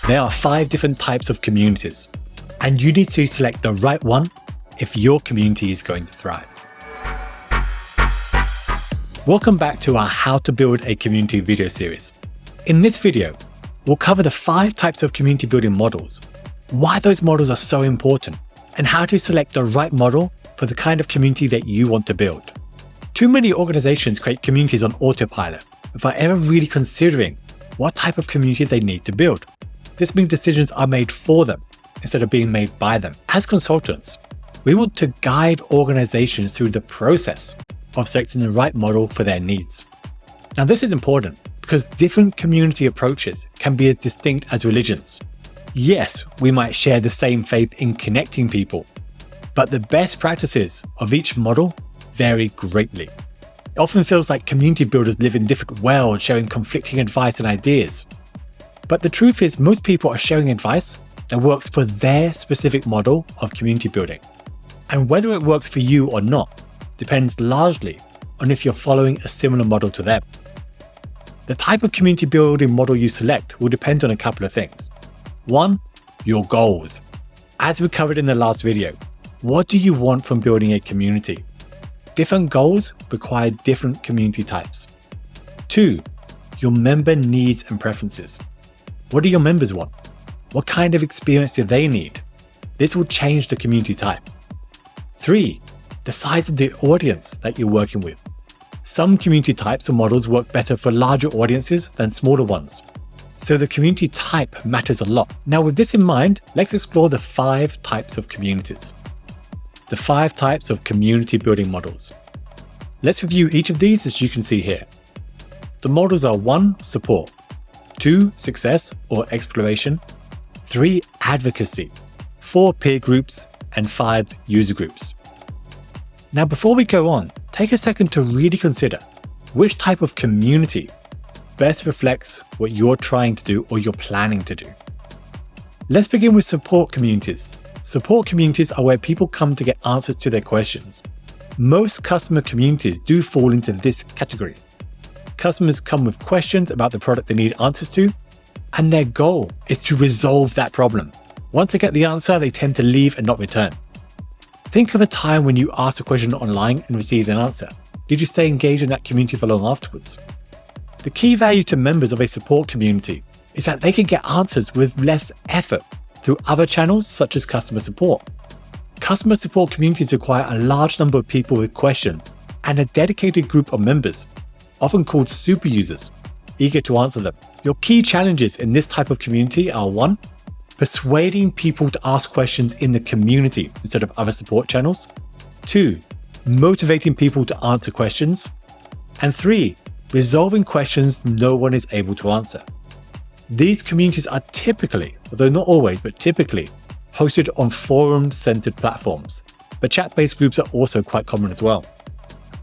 There are 5 different types of communities, and you need to select the right one if your community is going to thrive. Welcome back to our How to Build a Community video series. In this video, we'll cover the 5 types of community building models, why those models are so important, and how to select the right model for the kind of community that you want to build. Too many organizations create communities on autopilot without ever really considering what type of community they need to build. This means decisions are made for them instead of being made by them. As consultants, we want to guide organizations through the process of selecting the right model for their needs. Now, this is important because different community approaches can be as distinct as religions. Yes, we might share the same faith in connecting people, but the best practices of each model vary greatly. It often feels like community builders live in different worlds, sharing conflicting advice and ideas. But the truth is, most people are sharing advice that works for their specific model of community building. And whether it works for you or not depends largely on if you're following a similar model to them. The type of community building model you select will depend on a couple of things. 1. Your goals. As we covered in the last video, what do you want from building a community? Different goals require different community types. 2. Your member needs and preferences. What do your members want? What kind of experience do they need? This will change the community type. 3. The size of the audience that you're working with. Some community types or models work better for larger audiences than smaller ones. So the community type matters a lot. Now, with this in mind, let's explore the 5 types of communities. The 5 types of community building models. Let's review each of these as you can see here. The models are 1. Support, 2. Success or exploration, 3. Advocacy, 4. Peer groups, and 5. User groups. Now, before we go on, take a second to really consider which type of community best reflects what you're trying to do or you're planning to do. Let's begin with support communities. Support communities are where people come to get answers to their questions. Most customer communities do fall into this category. Customers come with questions about the product they need answers to, and their goal is to resolve that problem. Once they get the answer, they tend to leave and not return. Think of a time when you asked a question online and received an answer. Did you stay engaged in that community for long afterwards? The key value to members of a support community is that they can get answers with less effort through other channels such as customer support. Customer support communities require a large number of people with questions and a dedicated group of members, often called super users, eager to answer them. Your key challenges in this type of community are 1. Persuading people to ask questions in the community instead of other support channels, 2. Motivating people to answer questions, and 3. Resolving questions no one is able to answer. These communities are typically, although not always, but typically, hosted on forum-centered platforms, but chat-based groups are also quite common as well.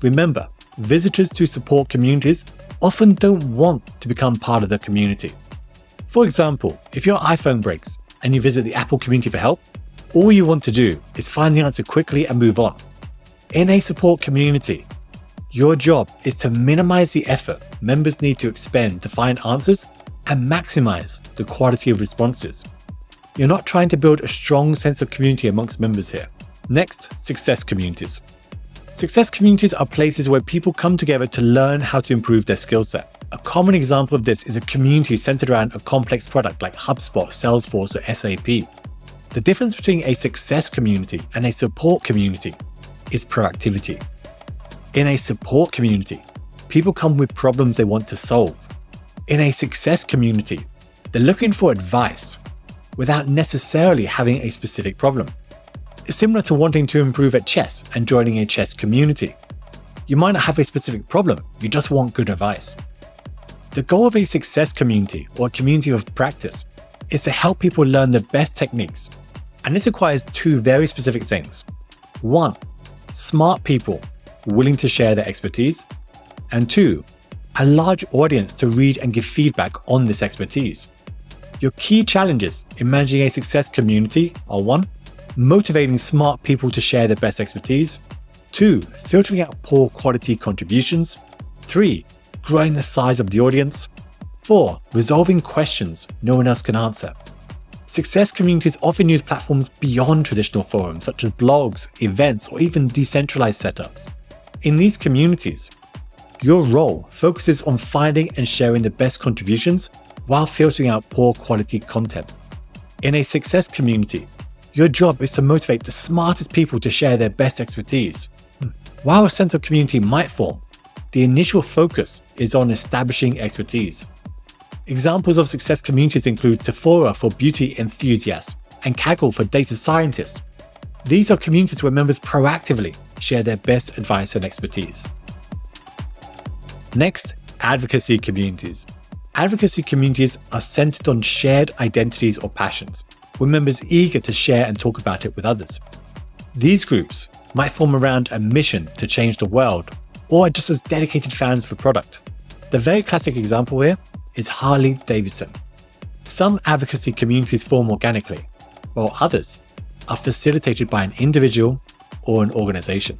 Remember, visitors to support communities often don't want to become part of the community. For example, if your iPhone breaks and you visit the Apple community for help, all you want to do is find the answer quickly and move on. In a support community, your job is to minimize the effort members need to expend to find answers and maximize the quality of responses. You're not trying to build a strong sense of community amongst members here. Next, success communities. Success communities are places where people come together to learn how to improve their skill set. A common example of this is a community centered around a complex product like HubSpot, Salesforce, or SAP. The difference between a success community and a support community is proactivity. In a support community, people come with problems they want to solve. In a success community, they're looking for advice without necessarily having a specific problem. It's similar to wanting to improve at chess and joining a chess community. You might not have a specific problem, you just want good advice. The goal of a success community or a community of practice is to help people learn the best techniques. And this requires 2 very specific things. 1, smart people willing to share their expertise, and 2, a large audience to read and give feedback on this expertise. Your key challenges in managing a success community are 1, motivating smart people to share their best expertise, 2, filtering out poor quality contributions, 3, growing the size of the audience, 4, resolving questions no one else can answer, Success communities often use platforms beyond traditional forums such as blogs, events, or even decentralized setups. In these communities, your role focuses on finding and sharing the best contributions while filtering out poor quality content. In a success community, your job is to motivate the smartest people to share their best expertise. While a sense of community might form, the initial focus is on establishing expertise. Examples of success communities include Sephora for beauty enthusiasts and Kaggle for data scientists. These are communities where members proactively share their best advice and expertise. Next, advocacy communities. Advocacy communities are centered on shared identities or passions, with members eager to share and talk about it with others. These groups might form around a mission to change the world, or are just as dedicated fans of a product. The very classic example here is Harley-Davidson. Some advocacy communities form organically, while others are facilitated by an individual or an organization.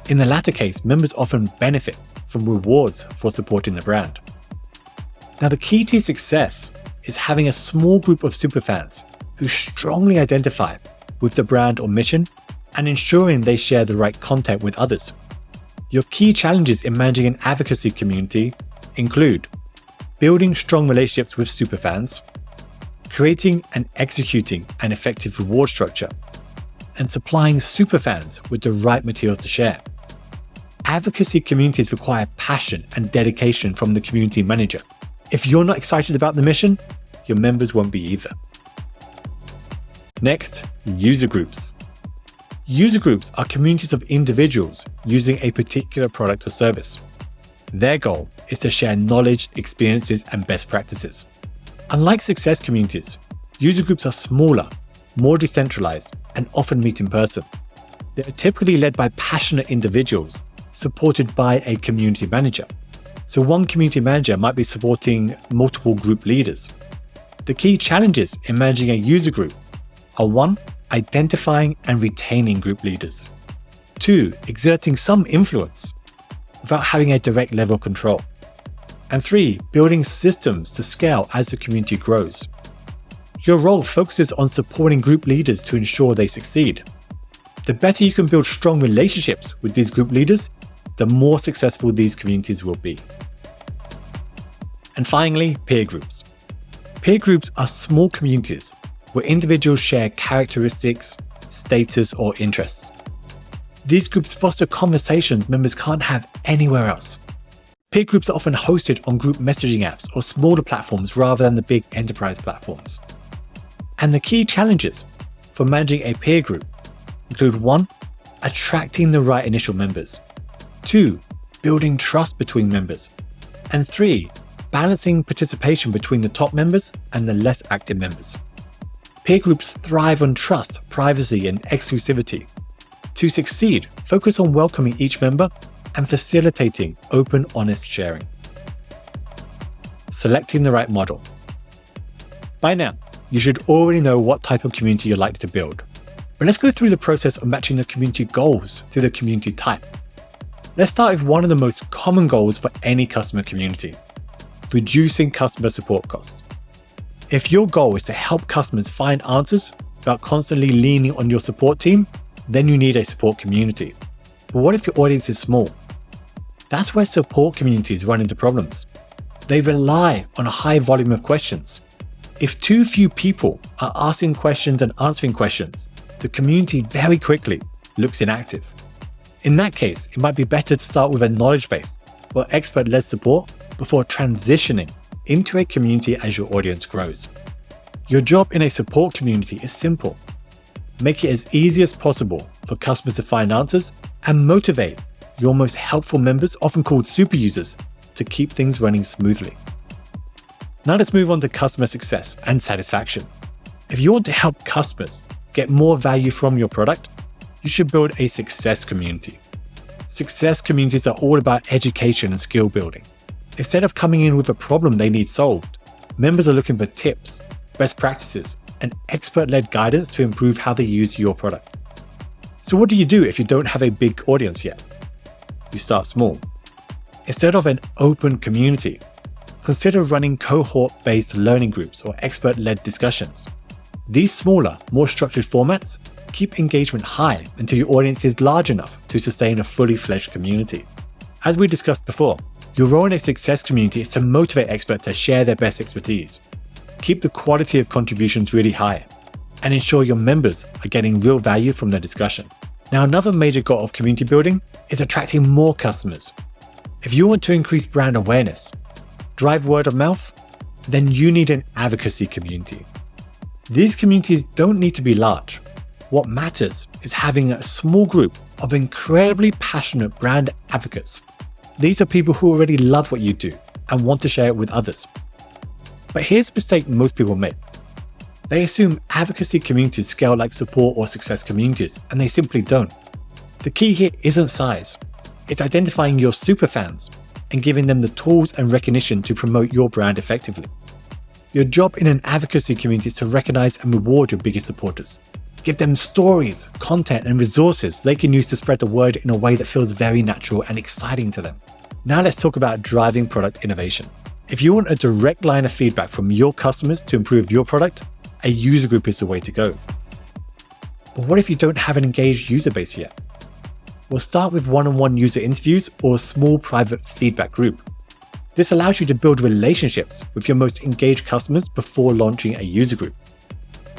In the latter case, members often benefit from rewards for supporting the brand. Now, the key to success is having a small group of superfans who strongly identify with the brand or mission and ensuring they share the right content with others. Your key challenges in managing an advocacy community include building strong relationships with superfans, creating and executing an effective reward structure, and supplying superfans with the right materials to share. Advocacy communities require passion and dedication from the community manager. If you're not excited about the mission, your members won't be either. Next, user groups. User groups are communities of individuals using a particular product or service. Their goal is to share knowledge, experiences, and best practices. Unlike success communities, user groups are smaller, more decentralized, and often meet in person. They are typically led by passionate individuals, supported by a community manager. So one community manager might be supporting multiple group leaders. The key challenges in managing a user group are 1. Identifying and retaining group leaders. 2. Exerting some influence without having a direct level of control. And 3. Building systems to scale as the community grows. Your role focuses on supporting group leaders to ensure they succeed. The better you can build strong relationships with these group leaders, the more successful these communities will be. And finally, peer groups. Peer groups are small communities where individuals share characteristics, status, or interests. These groups foster conversations members can't have anywhere else. Peer groups are often hosted on group messaging apps or smaller platforms rather than the big enterprise platforms. And the key challenges for managing a peer group include 1. Attracting the right initial members. 2. Building trust between members. And 3. Balancing participation between the top members and the less active members. Peer groups thrive on trust, privacy, and exclusivity. To succeed, focus on welcoming each member and facilitating open, honest sharing. Selecting the right model. By now, you should already know what type of community you'd like to build. But let's go through the process of matching the community goals to the community type. Let's start with one of the most common goals for any customer community: reducing customer support costs. If your goal is to help customers find answers without constantly leaning on your support team, then you need a support community. But what if your audience is small? That's where support communities run into problems. They rely on a high volume of questions. If too few people are asking questions and answering questions, the community very quickly looks inactive. In that case, it might be better to start with a knowledge base or expert-led support before transitioning into a community as your audience grows. Your job in a support community is simple. Make it as easy as possible for customers to find answers and motivate your most helpful members, often called super users, to keep things running smoothly. Now let's move on to customer success and satisfaction. If you want to help customers get more value from your product, you should build a success community. Success communities are all about education and skill building. Instead of coming in with a problem they need solved, members are looking for tips, best practices, and expert-led guidance to improve how they use your product. So what do you do if you don't have a big audience yet? You start small. Instead of an open community, consider running cohort-based learning groups or expert-led discussions. These smaller, more structured formats keep engagement high until your audience is large enough to sustain a fully fledged community. As we discussed before, your role in a success community is to motivate experts to share their best expertise. Keep the quality of contributions really high, and ensure your members are getting real value from their discussion. Now, another major goal of community building is attracting more customers. If you want to increase brand awareness, drive word of mouth, then you need an advocacy community. These communities don't need to be large. What matters is having a small group of incredibly passionate brand advocates. These are people who already love what you do and want to share it with others. But here's a mistake most people make. They assume advocacy communities scale like support or success communities, and they simply don't. The key here isn't size. It's identifying your superfans and giving them the tools and recognition to promote your brand effectively. Your job in an advocacy community is to recognize and reward your biggest supporters. Give them stories, content, and resources they can use to spread the word in a way that feels very natural and exciting to them. Now let's talk about driving product innovation. If you want a direct line of feedback from your customers to improve your product, a user group is the way to go. But what if you don't have an engaged user base yet? We'll start with one-on-one user interviews or a small private feedback group. This allows you to build relationships with your most engaged customers before launching a user group.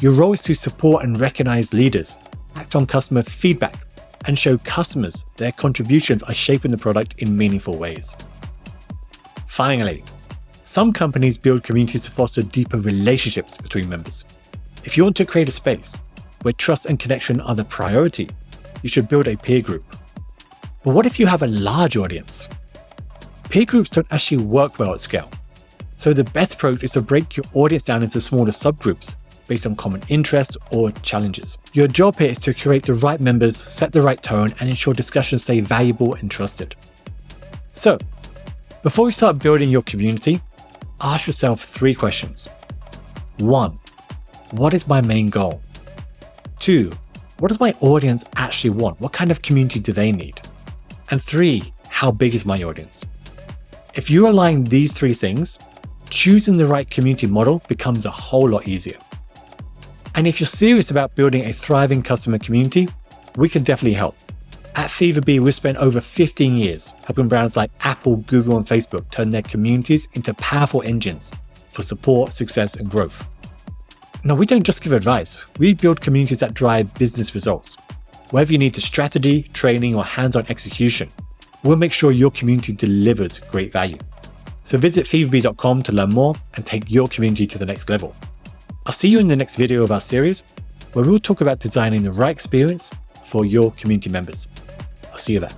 Your role is to support and recognize leaders, act on customer feedback, and show customers their contributions are shaping the product in meaningful ways. Finally, some companies build communities to foster deeper relationships between members. If you want to create a space where trust and connection are the priority, you should build a peer group. But what if you have a large audience? Peer groups don't actually work well at scale. So the best approach is to break your audience down into smaller subgroups based on common interests or challenges. Your job here is to curate the right members, set the right tone, and ensure discussions stay valuable and trusted. So, before you start building your community, ask yourself 3 questions. 1. What is my main goal? 2. What does my audience actually want? What kind of community do they need? And 3. How big is my audience? If you align these 3 things, choosing the right community model becomes a whole lot easier. And if you're serious about building a thriving customer community, we can definitely help. At FeverBee, we've spent over 15 years helping brands like Apple, Google, and Facebook turn their communities into powerful engines for support, success, and growth. Now, we don't just give advice, we build communities that drive business results. Whether you need the strategy, training, or hands-on execution, we'll make sure your community delivers great value. So visit feverbee.com to learn more and take your community to the next level. I'll see you in the next video of our series, where we'll talk about designing the right experience for your community members. I'll see you there.